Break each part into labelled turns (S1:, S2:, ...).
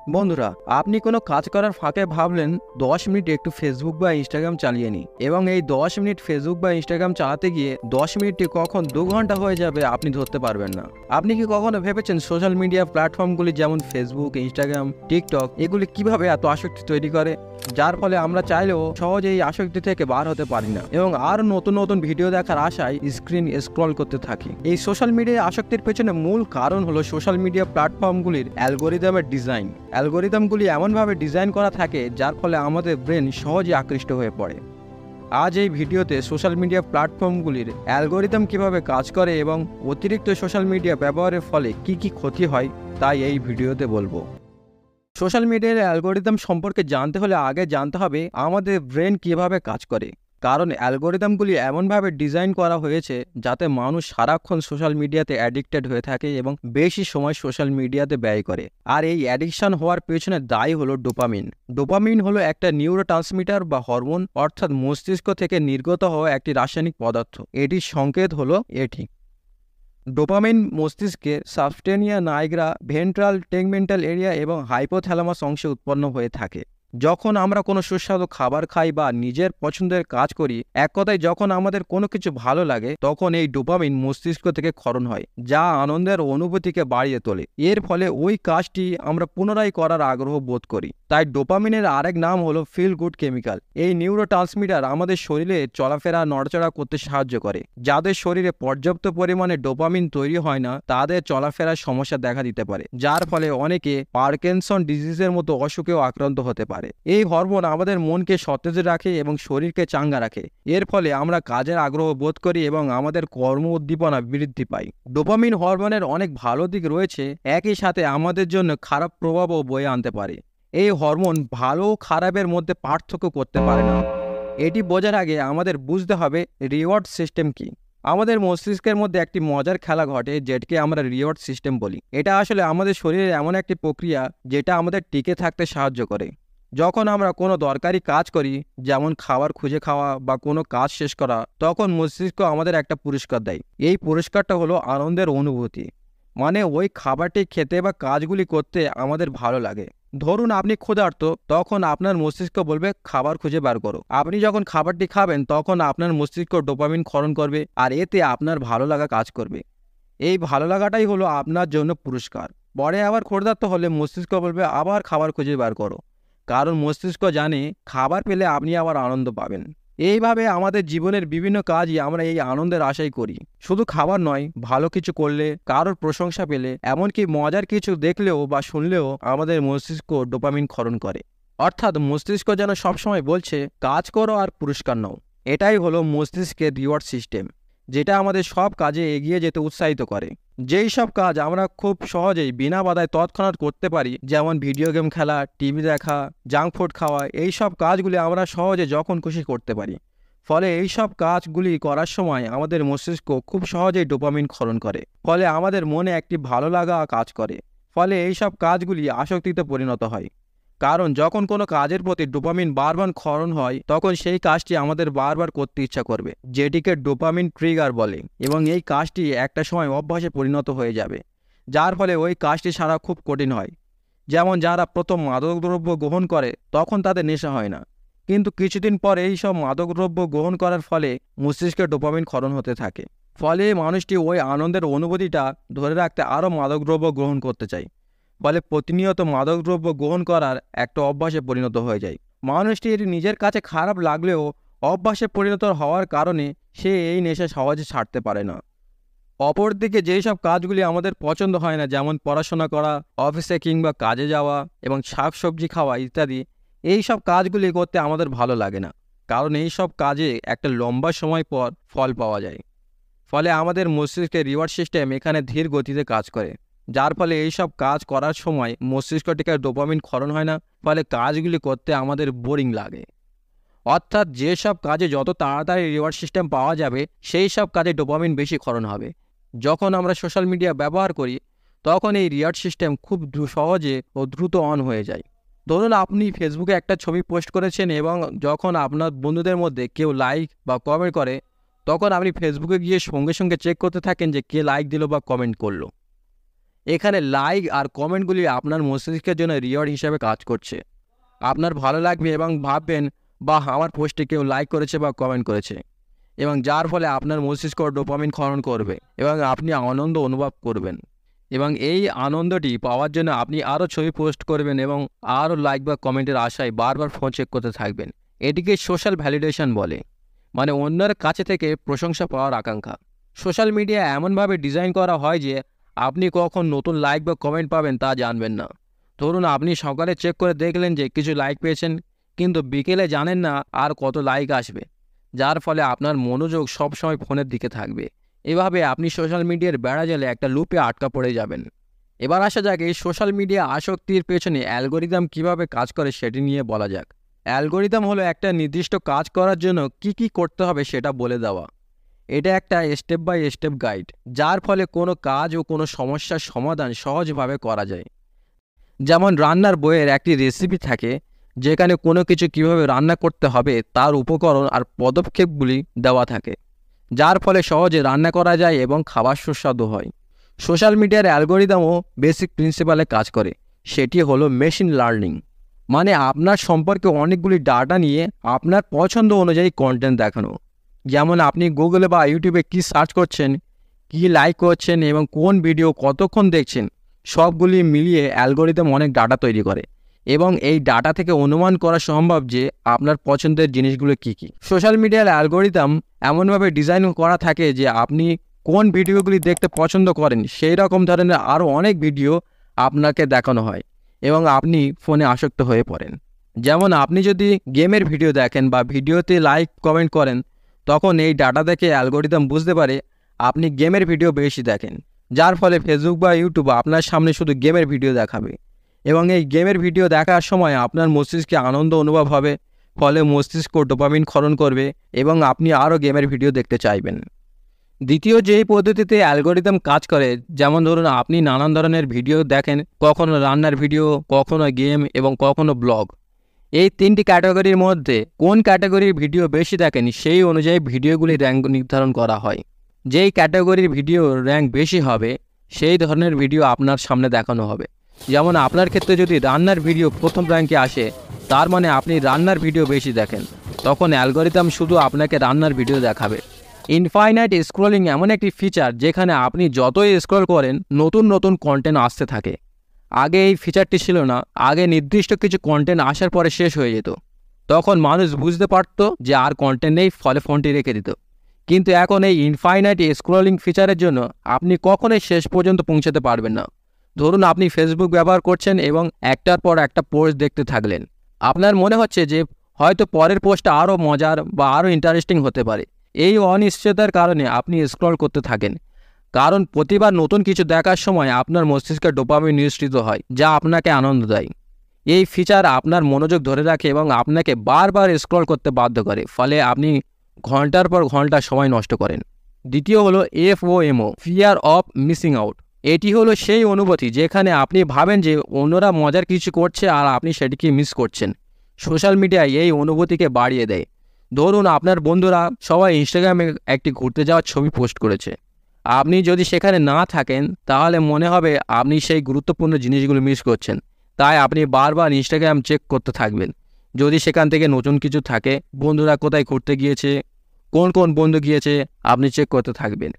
S1: বন্ধুরা, আপনি কোনো কাজ করার ফাঁকে ভাবলেন 10 মিনিট একটু ফেসবুক বা ইনস্টাগ্রাম চালিয়ে নিই, এবং এই 10 মিনিট ফেসবুক বা ইনস্টাগ্রাম চালাতে গিয়ে 10 মিনিটটি কখন 2 ঘন্টা হয়ে যাবে আপনি ধরতে পারবেন না। আপনি কি কখনো ভেবেছেন সোশ্যাল মিডিয়া প্ল্যাটফর্মগুলি যেমন ফেসবুক, ইনস্টাগ্রাম, টিকটক এগুলি কিভাবে এত আসক্তি তৈরি করে, যার ফলে আমরা চাইলেও সহজে এই আসক্তি থেকে বার হতে পারি না এবং আর নতুন নতুন ভিডিও দেখার আশায় স্ক্রিন স্ক্রল করতে থাকি। এই সোশ্যাল মিডিয়া আসক্তির পেছনে মূল কারণ হলো সোশ্যাল মিডিয়া প্ল্যাটফর্মগুলির অ্যালগোরিদমের ডিজাইন। অ্যালগোরিদমগুলি এমনভাবে ডিজাইন করা থাকে যার ফলে আমাদের ব্রেন সহজে আকৃষ্ট হয়ে পড়ে। আজ এই ভিডিওতে সোশ্যাল মিডিয়া প্ল্যাটফর্মগুলির অ্যালগোরিদম কিভাবে কাজ করে এবং অতিরিক্ত সোশ্যাল মিডিয়া ব্যবহারের ফলে কি কি ক্ষতি হয় তাই এই ভিডিওতে বলবো। সোশ্যাল মিডিয়ার অ্যালগোরিদম সম্পর্কে জানতে হলে আগে জানতে হবে আমাদের ব্রেন কিভাবে কাজ করে, কারণ অ্যালগোরিদমগুলি এমনভাবে ডিজাইন করা হয়েছে যাতে মানুষ সারাক্ষণ সোশ্যাল মিডিয়াতে অ্যাডিক্টেড হয়ে থাকে এবং বেশি সময় সোশ্যাল মিডিয়াতে ব্যয় করে। আর এই অ্যাডিকশন হওয়ার পেছনে দায়ী হলো ডোপামিন। ডোপামিন হলো একটা নিউরোট্রান্সমিটার বা হরমোন, অর্থাৎ মস্তিষ্ক থেকে নির্গত হওয়া একটি রাসায়নিক পদার্থ। এটির সংকেত হলো এটি। ডোপামিন মস্তিষ্কে সাবস্টেনিয়া নাইগ্রা, ভেন্ট্রাল টেগমেন্টাল এরিয়া এবং হাইপোথ্যালামাস অংশে উৎপন্ন হয়ে থাকে। যখন আমরা কোনো সুস্বাদু খাবার খাই বা নিজের পছন্দের কাজ করি, এক কথায় যখন আমাদের কোনো কিছু ভালো লাগে, তখন এই ডোপামিন মস্তিষ্ক থেকে ক্ষরণ হয়, যা আনন্দের অনুভূতিকে বাড়িয়ে তোলে। এর ফলে ওই কাজটি আমরা পুনরায় করার আগ্রহ বোধ করি। তাই ডোপামিনের আরেক নাম হলো ফিল গুড কেমিক্যাল। এই নিউরোট্রান্সমিটার আমাদের শরীরে চলাফেরা, নড়াচড়া করতে সাহায্য করে। যাদের শরীরে পর্যাপ্ত পরিমাণে ডোপামিন তৈরি হয় না, তাদের চলাফেরার সমস্যা দেখা দিতে পারে, যার ফলে অনেকে পার্কিনসন ডিজিজের মতো অসুখেও আক্রান্ত হতে পারে। এই হরমোন আমাদের মনকে সতেজ রাখে এবং শরীরকে চাঙ্গা রাখে। এর ফলে আমরা কাজের আগ্রহ বোধ করি এবং আমাদের কর্ম উদ্দীপনা বৃদ্ধি পায়। ডোপামিন হরমোনের অনেক ভালো দিক রয়েছে, একই সাথে আমাদের জন্য খারাপ প্রভাবও বয়ে আনতে পারে। এই হরমোন ভালো ও খারাপের মধ্যে পার্থক্য করতে পারে না। এটি বোঝার আগে আমাদের বুঝতে হবে রিওয়ার্ড সিস্টেম কি। আমাদের মস্তিষ্কের মধ্যে একটি মজার খেলা ঘটে, যেটাকে আমরা রিওয়ার্ড সিস্টেম বলি। এটা আসলে আমাদের শরীরের এমন একটি প্রক্রিয়া যেটা আমাদের টিকে থাকতে সাহায্য করে। যখন আমরা কোনো দরকারি কাজ করি, যেমন খাবার খুঁজে খাওয়া বা কোনো কাজ শেষ করা, তখন মস্তিষ্ক আমাদের একটা পুরস্কার দেয়। এই পুরস্কারটা হলো আনন্দের অনুভূতি। মানে ওই খাবারটি খেতে বা কাজগুলি করতে আমাদের ভালো লাগে। ধরুন আপনি ক্ষুধার্ত, তখন আপনার মস্তিষ্ক বলবে খাবার খুঁজে বার করো। আপনি যখন খাবারটি খাবেন তখন আপনার মস্তিষ্ক ডোপামিন ক্ষরণ করবে, আর এতে আপনার ভালো লাগা কাজ করবে। এই ভালো লাগাটাই হলো আপনার জন্য পুরস্কার। পরে আবার ক্ষুধার্ত হলে মস্তিষ্ক বলবে আবার খাবার খুঁজে বার করো, কারণ মস্তিষ্ক জানে খাবার পেলে আপনি আবার আনন্দ পাবেন। এইভাবে আমাদের জীবনের বিভিন্ন কাজই আমরা এই আনন্দের আশাই করি। শুধু খাবার নয়, ভালো কিছু করলে, কারোর প্রশংসা পেলে, এমনকি মজার কিছু দেখলেও বা শুনলেও আমাদের মস্তিষ্ক ডোপামিন ক্ষরণ করে। অর্থাৎ মস্তিষ্ক যেন সবসময় বলছে কাজ করো আর পুরস্কার নাও। এটাই হলো মস্তিষ্কের রিওয়ার্ড সিস্টেম, যেটা আমাদের সব কাজে এগিয়ে যেতে উৎসাহিত করে। যেই সব কাজ আমরা খুব সহজেই বিনা বাধায় তৎক্ষণাৎ করতে পারি, যেমন ভিডিও গেম খেলা, টিভি দেখা, জাঙ্ক ফুড খাওয়া, এই সব কাজগুলি আমরা সহজে যখন খুশি করতে পারি। ফলে এই সব কাজগুলি করার সময় আমাদের মস্তিষ্ক খুব সহজেই ডোপামিন ক্ষরণ করে। ফলে আমাদের মনে একটি ভালো লাগা কাজ করে। ফলে এই সব কাজগুলি আসক্তিতে পরিণত হয়। কারণ যখন কোনো কাজের প্রতি ডোপামিন বারবার ক্ষরণ হয়, তখন সেই কাজটি আমাদের বারবার করতে ইচ্ছা করবে, যেটিকে ডোপামিন ট্রিগার বলে, এবং এই কাজটি একটা সময় অভ্যাসে পরিণত হয়ে যাবে, যার ফলে ওই কাজটি ছাড়া খুব কঠিন হয়। যেমন যারা প্রথম মাদকদ্রব্য গ্রহণ করে তখন তাদের নেশা হয় না, কিন্তু কিছুদিন পর এই সব মাদকদ্রব্য গ্রহণ করার ফলে মস্তিষ্কে ডোপামিন ক্ষরণ হতে থাকে। ফলে মানুষটি ওই আনন্দের অনুভূতিটা ধরে রাখতে আরও মাদকদ্রব্য গ্রহণ করতে চায়। ফলে প্রতিনিয়ত মাদকদ্রব্য গ্রহণ করার একটা অভ্যাসে পরিণত হয়ে যায়। মানুষটির নিজের কাছে খারাপ লাগলেও অভ্যাসে পরিণত হওয়ার কারণে সে এই নেশা সহজে ছাড়তে পারে না। অপরদিকে যেই সব কাজগুলি আমাদের পছন্দ হয় না, যেমন পড়াশোনা করা, অফিসে কিংবা কাজে যাওয়া এবং শাকসবজি খাওয়া ইত্যাদি, এই সব কাজগুলি করতে আমাদের ভালো লাগে না, কারণ এই সব কাজে একটা লম্বা সময় পর ফল পাওয়া যায়। ফলে আমাদের মস্তিষ্কের রিওয়ার্ড সিস্টেম এখানে ধীর গতিতে কাজ করে, যার ফলে এইসব কাজ করার সময় মস্তিষ্কটিকে ডোপামিন ক্ষরণ হয় না। ফলে কাজগুলি করতে আমাদের বোরিং লাগে। অর্থাৎ যেসব কাজে যত তাড়াতাড়ি রিওয়ার্ড সিস্টেম পাওয়া যাবে, সেই সব কাজে ডোপামিন বেশি ক্ষরণ হবে। যখন আমরা সোশ্যাল মিডিয়া ব্যবহার করি, তখন এই রিওয়ার্ড সিস্টেম খুব সহজে ও দ্রুত অন হয়ে যায়। ধরুন আপনি ফেসবুকে একটা ছবি পোস্ট করেছেন এবং যখন আপনার বন্ধুদের মধ্যে কেউ লাইক বা কমেন্ট করে, তখন আপনি ফেসবুকে গিয়ে সঙ্গে সঙ্গে চেক করতে থাকেন যে কে লাইক দিল বা কমেন্ট করলো। এখানে লাইক আর কমেন্টগুলি আপনার মস্তিষ্কের জন্য রিওয়ার্ড হিসাবে কাজ করছে। আপনার ভালো লাগবে এবং ভাববেন বা আমার পোস্টে কেউ লাইক করেছে বা কমেন্ট করেছে, এবং যার ফলে আপনার মস্তিষ্ক ডোপামিন ক্ষরণ করবে এবং আপনি আনন্দ অনুভব করবেন। এবং এই আনন্দটি পাওয়ার জন্য আপনি আরও ছবি পোস্ট করবেন এবং আরও লাইক বা কমেন্টের আশায় বারবার ফোন চেক করতে থাকবেন। এটিকে সোশ্যাল ভ্যালিডেশন বলে, মানে অন্যের কাছে থেকে প্রশংসা পাওয়ার আকাঙ্ক্ষা। সোশ্যাল মিডিয়া এমনভাবে ডিজাইন করা হয় যে আপনি কখন নতুন লাইক বা কমেন্ট পাবেন তা জানবেন না। ধরুন আপনি সকালে চেক করে দেখলেন যে কিছু লাইক পেয়েছেন, কিন্তু বিকেলে জানেন না আর কত লাইক আসবে, যার ফলে আপনার মনোযোগ সবসময় ফোনের দিকে থাকবে। এভাবে আপনি সোশ্যাল মিডিয়ার বেড়াজালে একটা লুপে আটকা পড়ে যাবেন। এবার আসা যাক এই সোশ্যাল মিডিয়া আসক্তির পেছনে অ্যালগোরিদম কিভাবে কাজ করে সেটি নিয়ে বলা যাক। অ্যালগোরিদম হলো একটা নির্দিষ্ট কাজ করার জন্য কি করতে হবে সেটা বলে দেওয়া। এটা একটা স্টেপ বাই স্টেপ গাইড, যার ফলে কোনো কাজ ও কোনো সমস্যার সমাধান সহজভাবে করা যায়। যেমন রান্নার বইয়ের একটি রেসিপি থাকে, যেখানে কোনো কিছু কিভাবে রান্না করতে হবে তার উপকরণ আর পদক্ষেপগুলি দেওয়া থাকে, যার ফলে সহজে রান্না করা যায় এবং খাবার সুস্বাদু হয়। সোশ্যাল মিডিয়ার অ্যালগোরিদমও বেসিক প্রিন্সিপালে কাজ করে। সেটি হলো মেশিন লার্নিং, মানে আপনার সম্পর্কে অনেকগুলি ডাটা নিয়ে আপনার পছন্দ অনুযায়ী কন্টেন্ট দেখানো। যেমন আপনি গুগলে বা ইউটিউবে কী সার্চ করছেন, কী লাইক করছেন এবং কোন ভিডিও কতক্ষণ দেখছেন, সবগুলি মিলিয়ে অ্যালগোরিদম অনেক ডাটা তৈরি করে এবং এই ডাটা থেকে অনুমান করা সম্ভব যে আপনার পছন্দের জিনিসগুলো কী কী। সোশ্যাল মিডিয়ার অ্যালগোরিদম এমনভাবে ডিজাইন করা থাকে যে আপনি কোন ভিডিওগুলি দেখতে পছন্দ করেন সেই রকম ধরনের আরও অনেক ভিডিও আপনাকে দেখানো হয় এবং আপনি ফোনে আসক্ত হয়ে পড়েন। যেমন আপনি যদি গেমের ভিডিও দেখেন বা ভিডিওতে লাইক কমেন্ট করেন, তখন এই ডাটা দেখে অ্যালগোরিদম বুঝতে পারে আপনি গেমের ভিডিও বেশি দেখেন, যার ফলে ফেসবুক বা ইউটিউব আপনার সামনে শুধু গেমের ভিডিও দেখাবে এবং এই গেমের ভিডিও দেখার সময় আপনার মস্তিষ্কে আনন্দ অনুভব হবে, ফলে মস্তিষ্ক ডোপামিন ক্ষরণ করবে এবং আপনি আরও গেমের ভিডিও দেখতে চাইবেন। দ্বিতীয় যেই পদ্ধতিতে অ্যালগোরিদম কাজ করে, যেমন ধরুন আপনি নানান ধরনের ভিডিও দেখেন, কখনো রান্নার ভিডিও, কখনো গেম এবং কখনো ব্লগ। এই তিনটি ক্যাটাগরির মধ্যে কোন ক্যাটাগরির ভিডিও বেশি দেখেন সেই অনুযায়ী ভিডিওগুলির র্যাঙ্ক নির্ধারণ করা হয়। যেই ক্যাটাগরির ভিডিও র্যাঙ্ক বেশি হবে সেই ধরনের ভিডিও আপনার সামনে দেখানো হবে। যেমন আপনার ক্ষেত্রে যদি রান্নার ভিডিও প্রথম র্যাঙ্কে আসে, তার মানে আপনি রান্নার ভিডিও বেশি দেখেন, তখন অ্যালগোরিদম শুধু আপনাকে রান্নার ভিডিও দেখাবে। ইনফাইনাইট স্ক্রলিং এমন একটি ফিচার যেখানে আপনি যতই স্ক্রল করেন নতুন নতুন কন্টেন্ট আসতে থাকে। আগে এই ফিচারটি ছিল না, আগে নির্দিষ্ট কিছু কন্টেন্ট আসার পরে শেষ হয়ে যেত, তখন মানুষ বুঝতে পারতো যে আর কন্টেন্ট নেই, ফলে ফোনটি রেখে দিত। কিন্তু এখন এই ইনফাইনাইট স্ক্রলিং ফিচারের জন্য আপনি কখনোই শেষ পর্যন্ত পৌঁছাতে পারবেন না। ধরুন আপনি ফেসবুক ব্যবহার করছেন এবং একটার পর একটা পোস্ট দেখতে থাকলেন। আপনার মনে হচ্ছে যে হয়তো পরের পোস্টটা আরও মজার বা আরও ইন্টারেস্টিং হতে পারে। এই অনিশ্চয়তার কারণে আপনি স্ক্রল করতে থাকেন, কারণ প্রতিবার নতুন কিছু দেখার সময় আপনার মস্তিষ্কে ডোপামিন নিঃসৃত হয়, যা আপনাকে আনন্দ দেয়। এই ফিচার আপনার মনোযোগ ধরে রাখে এবং আপনাকে বারবার স্ক্রল করতে বাধ্য করে, ফলে আপনি ঘন্টার পর ঘন্টা সময় নষ্ট করেন। দ্বিতীয় হলো FOMO, fear of missing out. এটি হলো সেই অনুভূতি যেখানে আপনি ভাবেন যে অন্যরা মজার কিছু করছে আর আপনি সেটিকে মিস করছেন। সোশ্যাল মিডিয়ায় এই অনুভূতিকে বাড়িয়ে দেয়। ধরুন আপনার বন্ধুরা সবাই ইনস্টাগ্রামে একটি ঘুরতে যাওয়ার ছবি পোস্ট করেছে, আপনি যদি সেখানে না থাকেন তাহলে মনে হবে আপনি সেই গুরুত্বপূর্ণ জিনিসগুলো মিস করছেন, তাই আপনি বারবার ইনস্টাগ্রাম চেক করতে থাকবেন। যদি সেখান থেকে নতুন কিছু থাকে, বন্ধুরা কোথায় ঘুরতে গিয়েছে, কোন কোন বন্ধু গিয়েছে, আপনি চেক করতে থাকবেন।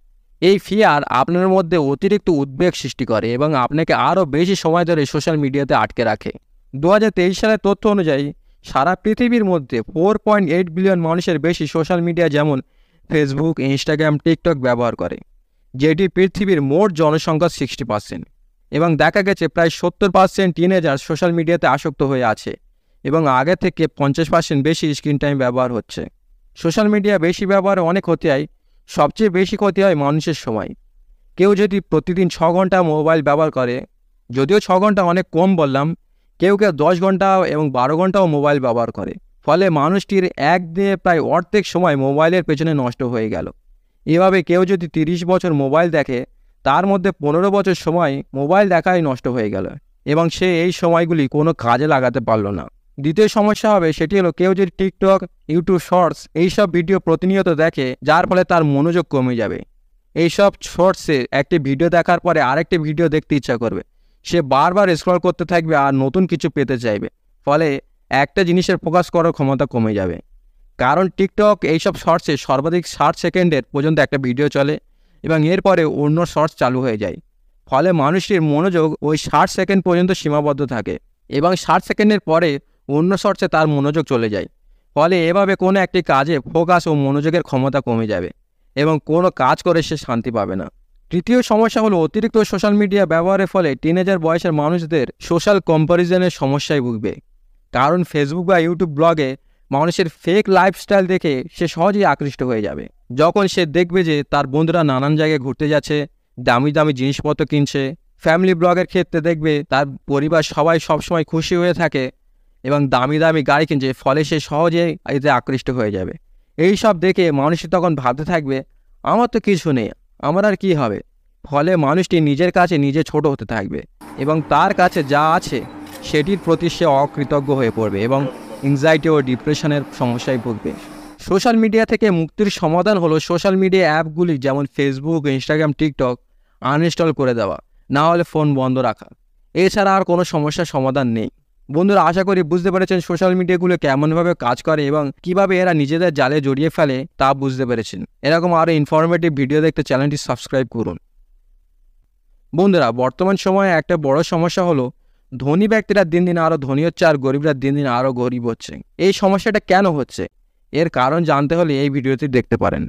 S1: এই ফিয়ার আপনার মধ্যে অতিরিক্ত উদ্বেগ সৃষ্টি করে এবং আপনাকে আরও বেশি সময় ধরে সোশ্যাল মিডিয়াতে আটকে রাখে। 2023 সালের তথ্য অনুযায়ী সারা পৃথিবীর মধ্যে 4.8 বিলিয়ন মানুষের বেশি সোশ্যাল মিডিয়া যেমন ফেসবুক, ইনস্টাগ্রাম, টিকটক ব্যবহার করে, যেটি পৃথিবীর মোট জনসংখ্যার 60%। এবং দেখা গেছে প্রায় 70% টিনেজার সোশ্যাল মিডিয়াতে আসক্ত হয়ে আছে এবং আগে থেকে 50% বেশি স্ক্রিন টাইম ব্যবহার হচ্ছে। সোশ্যাল মিডিয়া বেশি ব্যবহারে অনেক ক্ষতি হয়। সবচেয়ে বেশি ক্ষতি হয় মানুষের সময়। কেউ যদি প্রতিদিন 6 ঘন্টা মোবাইল ব্যবহার করে, যদিও 6 ঘন্টা অনেক কম বললাম, কেউ 10 ঘন্টা এবং 12 ঘন্টাও মোবাইল ব্যবহার করে, ফলে মানুষটির একদিনে প্রায় অর্ধেক সময় মোবাইলের পেছনে নষ্ট হয়ে গেল। এভাবে কেউ যদি 30 বছর মোবাইল দেখে, তার মধ্যে 15 বছর সময় মোবাইল দেখাই নষ্ট হয়ে গেল এবং সে এই সময়গুলি কোনো কাজে লাগাতে পারল না। দ্বিতীয় সমস্যা হবে সেটি হলো কেউ যদি টিকটক, ইউটিউব শর্টস এইসব ভিডিও প্রতিনিয়ত দেখে, যার ফলে তার মনোযোগ কমে যাবে। এইসব শর্টসে একটি ভিডিও দেখার পরে আরেকটি ভিডিও দেখতে ইচ্ছা করবে, সে বারবার স্ক্রল করতে থাকবে আর নতুন কিছু পেতে চাইবে, ফলে একটা জিনিসের ফোকাস করার ক্ষমতা কমে যাবে। কারণ টিকটক এইসব শর্টসে সর্বাধিক 60 সেকেন্ডের পর্যন্ত একটা ভিডিও চলে এবং এরপরে অন্য শর্টস চালু হয়ে যায়, ফলে মানুষটির মনোযোগ ওই 60 সেকেন্ড পর্যন্ত সীমাবদ্ধ থাকে এবং 60 সেকেন্ডের পরে অন্য শর্টসে তার মনোযোগ চলে যায়। ফলে এভাবে কোনো একটি কাজে ফোকাস ও মনোযোগের ক্ষমতা কমে যাবে এবং কোনো কাজ করে সে শান্তি পাবে না। তৃতীয় সমস্যা হলো অতিরিক্ত সোশ্যাল মিডিয়া ব্যবহারের ফলে টিনেজার বয়সের মানুষদের সোশ্যাল কম্প্যারিজনের সমস্যায় ভুগবে। কারণ ফেসবুক বা ইউটিউব ব্লগে মানুষের ফেক লাইফস্টাইল দেখে সে সহজেই আকৃষ্ট হয়ে যাবে। যখন সে দেখবে যে তার বন্ধুরা নানান জায়গায় ঘুরতে যাচ্ছে, দামি দামি জিনিসপত্র কিনছে, ফ্যামিলি ব্লগের ক্ষেত্রে দেখবে তার পরিবার সবাই সবসময় খুশি হয়ে থাকে এবং দামি দামি গাড়ি কিনছে, ফলে সে সহজেই এতে আকৃষ্ট হয়ে যাবে। এই সব দেখে মানুষটি তখন ভাবতে থাকবে, আমার তো কিছু নেই, আমার আর কী হবে। ফলে মানুষটি নিজের কাছে নিজে ছোট হতে থাকবে এবং তার কাছে যা আছে সেটির প্রতি সে অকৃতজ্ঞ হয়ে পড়বে এবং অ্যাংজাইটি ও ডিপ্রেশনের সমস্যায় ভুগবে। সোশ্যাল মিডিয়া থেকে মুক্তির সমাধান হলো সোশ্যাল মিডিয়া অ্যাপগুলি যেমন ফেসবুক, ইনস্টাগ্রাম, টিকটক আনইনস্টল করে দেওয়া, না হলে ফোন বন্ধ রাখা। এছাড়া আর কোনো সমস্যার সমাধান নেই। বন্ধুরা, আশা করি বুঝতে পেরেছেন সোশ্যাল মিডিয়াগুলো কেমনভাবে কাজ করে এবং কিভাবে এরা নিজেদের জালে জড়িয়ে ফেলে তা বুঝতে পেরেছেন। এরকম আরও ইনফরমেটিভ ভিডিও দেখতে চ্যানেলটি সাবস্ক্রাইব করুন। বন্ধুরা, বর্তমান সময়ে একটা বড় সমস্যা হলো ধনী ব্যক্তিরা দিন দিন আরও ধনী হচ্ছে আর গরিবরা দিন দিন আরও গরিব হচ্ছে। এই সমস্যাটা কেন হচ্ছে, এর কারণ জানতে হলে এই ভিডিওটি দেখতে পারেন।